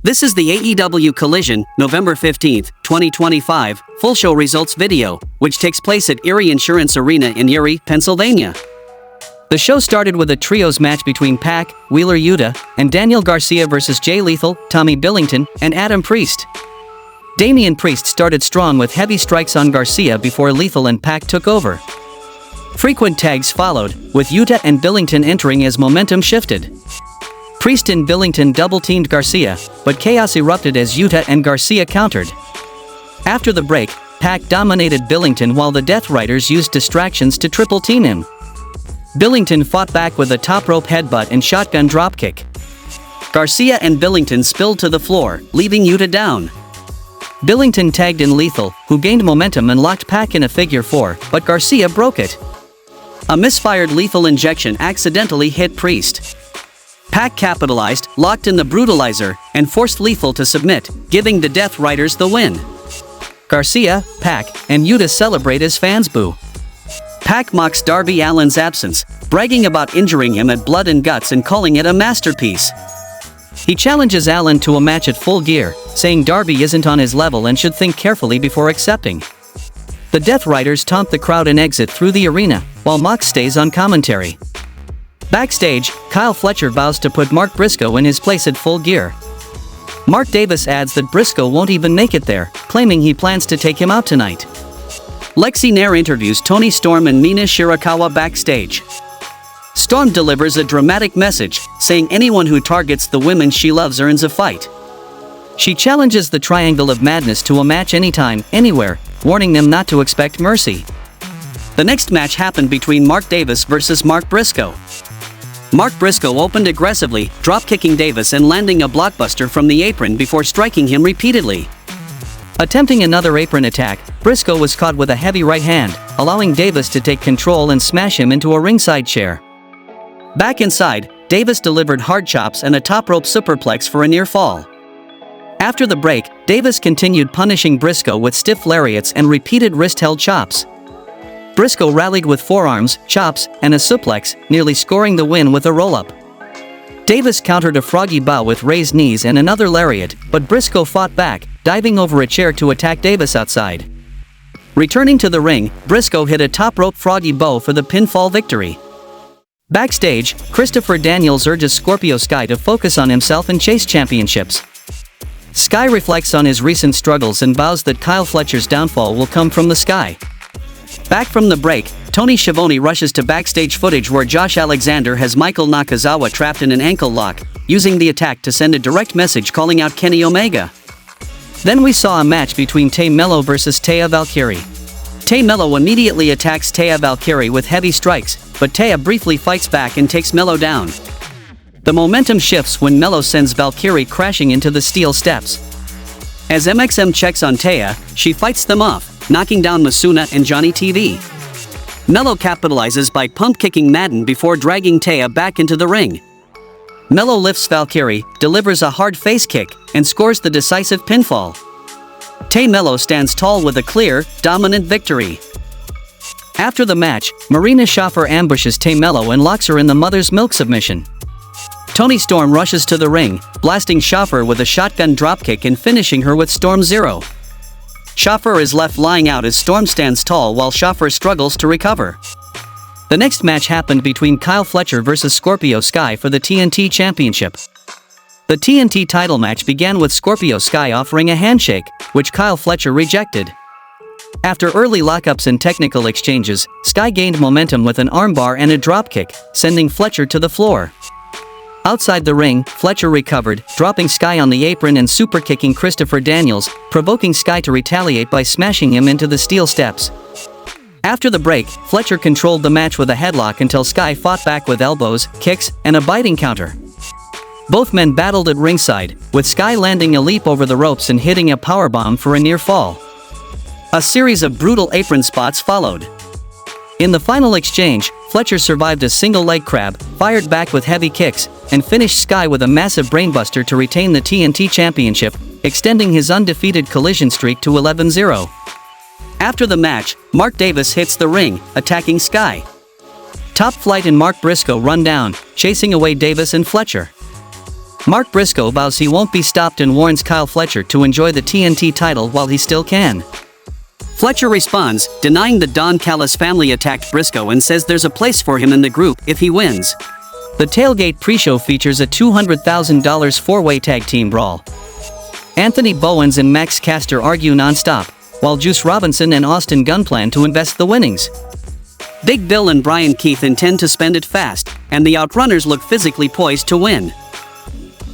This is the AEW Collision, November 15, 2025, full show results video, which takes place at Erie Insurance Arena in Erie, Pennsylvania. The show started with a trios match between Pac, Wheeler Yuta, and Daniel Garcia versus Jay Lethal, Tommy Billington, and Adam Priest. Damian Priest started strong with heavy strikes on Garcia before Lethal and Pac took over. Frequent tags followed, with Yuta and Billington entering as momentum shifted. Priest and Billington double-teamed Garcia, but chaos erupted as Yuta and Garcia countered. After the break, Pac dominated Billington while the Death Riders used distractions to triple-team him. Billington fought back with a top-rope headbutt and shotgun dropkick. Garcia and Billington spilled to the floor, leaving Yuta down. Billington tagged in Lethal, who gained momentum and locked Pac in a figure four, but Garcia broke it. A misfired lethal injection accidentally hit Priest. Pac capitalized, locked in the Brutalizer, and forced Lethal to submit, giving the Death Riders the win. Garcia, Pac, and Yuta celebrate as fans boo. Pac mocks Darby Allin's absence, bragging about injuring him at Blood and Guts and calling it a masterpiece. He challenges Allin to a match at Full Gear, saying Darby isn't on his level and should think carefully before accepting. The Death Riders taunt the crowd and exit through the arena, while Mox stays on commentary. Backstage, Kyle Fletcher vows to put Mark Briscoe in his place at Full Gear. Mark Davis adds that Briscoe won't even make it there, claiming he plans to take him out tonight. Lexi Nair interviews Toni Storm and Mina Shirakawa backstage. Storm delivers a dramatic message, saying anyone who targets the women she loves earns a fight. She challenges the Triangle of Madness to a match anytime, anywhere, warning them not to expect mercy. The next match happened between Mark Davis versus Mark Briscoe. Mark Briscoe opened aggressively, drop-kicking Davis and landing a blockbuster from the apron before striking him repeatedly. Attempting another apron attack, Briscoe was caught with a heavy right hand, allowing Davis to take control and smash him into a ringside chair. Back inside, Davis delivered hard chops and a top-rope superplex for a near fall. After the break, Davis continued punishing Briscoe with stiff lariats and repeated wrist-held chops. Briscoe rallied with forearms, chops, and a suplex, nearly scoring the win with a roll-up. Davis countered a froggy bow with raised knees and another lariat, but Briscoe fought back, diving over a chair to attack Davis outside. Returning to the ring, Briscoe hit a top-rope froggy bow for the pinfall victory. Backstage, Christopher Daniels urges Scorpio Sky to focus on himself and chase championships. Sky reflects on his recent struggles and vows that Kyle Fletcher's downfall will come from the Sky. Back from the break, Tony Schiavone rushes to backstage footage where Josh Alexander has Michael Nakazawa trapped in an ankle lock, using the attack to send a direct message calling out Kenny Omega. Then we saw a match between Tay Mello versus Taya Valkyrie. Tay Mello immediately attacks Taya Valkyrie with heavy strikes, but Taya briefly fights back and takes Mello down. The momentum shifts when Mello sends Valkyrie crashing into the steel steps. As MXM checks on Taya, she fights them off, knocking down Masuna and Johnny TV. Mello capitalizes by pump-kicking Madden before dragging Taya back into the ring. Mello lifts Valkyrie, delivers a hard face kick, and scores the decisive pinfall. Tay Mello stands tall with a clear, dominant victory. After the match, Marina Shafir ambushes Tay Mello and locks her in the mother's milk submission. Toni Storm rushes to the ring, blasting Shafir with a shotgun dropkick and finishing her with Storm Zero. Shafir is left lying out as Storm stands tall while Shafir struggles to recover. The next match happened between Kyle Fletcher versus Scorpio Sky for the TNT Championship. The TNT title match began with Scorpio Sky offering a handshake, which Kyle Fletcher rejected. After early lockups and technical exchanges, Sky gained momentum with an armbar and a dropkick, sending Fletcher to the floor. Outside the ring, Fletcher recovered, dropping Sky on the apron and super-kicking Christopher Daniels, provoking Sky to retaliate by smashing him into the steel steps. After the break, Fletcher controlled the match with a headlock until Sky fought back with elbows, kicks, and a biting counter. Both men battled at ringside, with Sky landing a leap over the ropes and hitting a powerbomb for a near fall. A series of brutal apron spots followed. In the final exchange, Fletcher survived a single leg crab, fired back with heavy kicks, and finished Sky with a massive brainbuster to retain the TNT Championship, extending his undefeated Collision streak to 11-0. After the match, Mark Davis hits the ring, attacking Sky. Top Flight and Mark Briscoe run down, chasing away Davis and Fletcher. Mark Briscoe vows he won't be stopped and warns Kyle Fletcher to enjoy the TNT title while he still can. Fletcher responds, denying the Don Callis family attacked Briscoe and says there's a place for him in the group if he wins. The Tailgate pre-show features a $200,000 four-way tag team brawl. Anthony Bowens and Max Caster argue non-stop, while Juice Robinson and Austin Gunn plan to invest the winnings. Big Bill and Brian Keith intend to spend it fast, and the Outrunners look physically poised to win.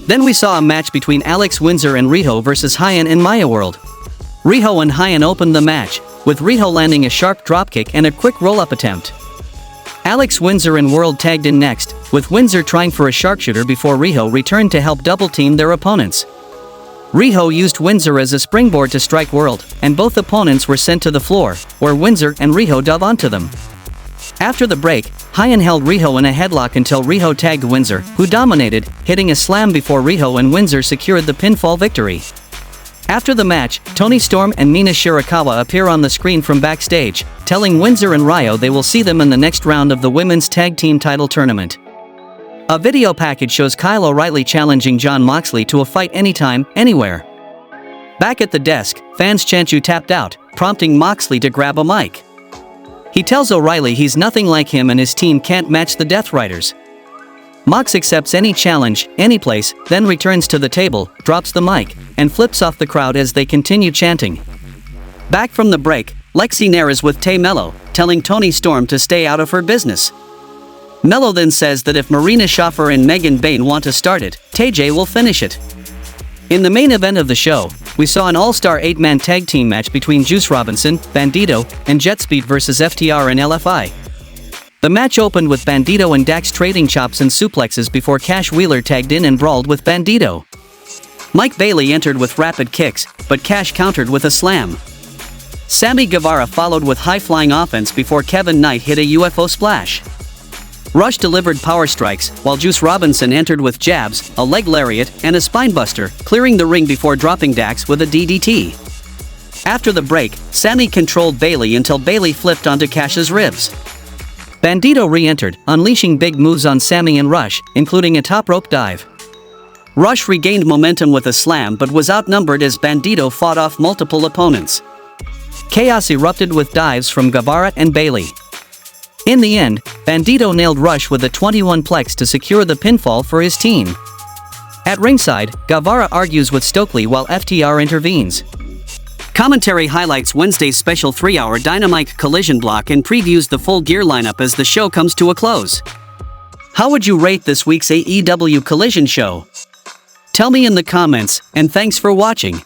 Then we saw a match between Alex Windsor and Riho versus Hyan in Maya World. Riho and Hyan opened the match, with Riho landing a sharp dropkick and a quick roll-up attempt. Alex Windsor and World tagged in next, with Windsor trying for a sharpshooter before Riho returned to help double-team their opponents. Riho used Windsor as a springboard to strike World, and both opponents were sent to the floor, where Windsor and Riho dove onto them. After the break, Hyan held Riho in a headlock until Riho tagged Windsor, who dominated, hitting a slam before Riho and Windsor secured the pinfall victory. After the match, Toni Storm and Mina Shirakawa appear on the screen from backstage, telling Windsor and Ryo they will see them in the next round of the women's tag team title tournament. A video package shows Kyle O'Reilly challenging Jon Moxley to a fight anytime, anywhere. Back at the desk, fans chant "You tapped out," prompting Moxley to grab a mic. He tells O'Reilly he's nothing like him and his team can't match the Death Riders. Mox accepts any challenge, any place, then returns to the table, drops the mic, and flips off the crowd as they continue chanting. Back from the break, Lexi Nair is with Tay Mello, telling Toni Storm to stay out of her business. Mello then says that if Marina Shafir and Megan Bayne want to start it, Tay will finish it. In the main event of the show, we saw an all-star 8-man tag team match between Juice Robinson, Bandito, and Jetspeed versus FTR and LFI. The match opened with Bandito and Dax trading chops and suplexes before Cash Wheeler tagged in and brawled with Bandito. Mike Bailey entered with rapid kicks, but Cash countered with a slam. Sammy Guevara followed with high-flying offense before Kevin Knight hit a UFO splash. Rush delivered power strikes, while Juice Robinson entered with jabs, a leg lariat, and a spinebuster, clearing the ring before dropping Dax with a DDT. After the break, Sammy controlled Bailey until Bailey flipped onto Cash's ribs. Bandito re-entered, unleashing big moves on Sammy and Rush, including a top rope dive. Rush regained momentum with a slam but was outnumbered as Bandito fought off multiple opponents. Chaos erupted with dives from Guevara and Bailey. In the end, Bandito nailed Rush with a 21-plex to secure the pinfall for his team. At ringside, Guevara argues with Stokely while FTR intervenes. Commentary highlights Wednesday's special 3-hour Dynamite Collision block and previews the full gear lineup as the show comes to a close. How would you rate this week's AEW Collision show? Tell me in the comments, and thanks for watching.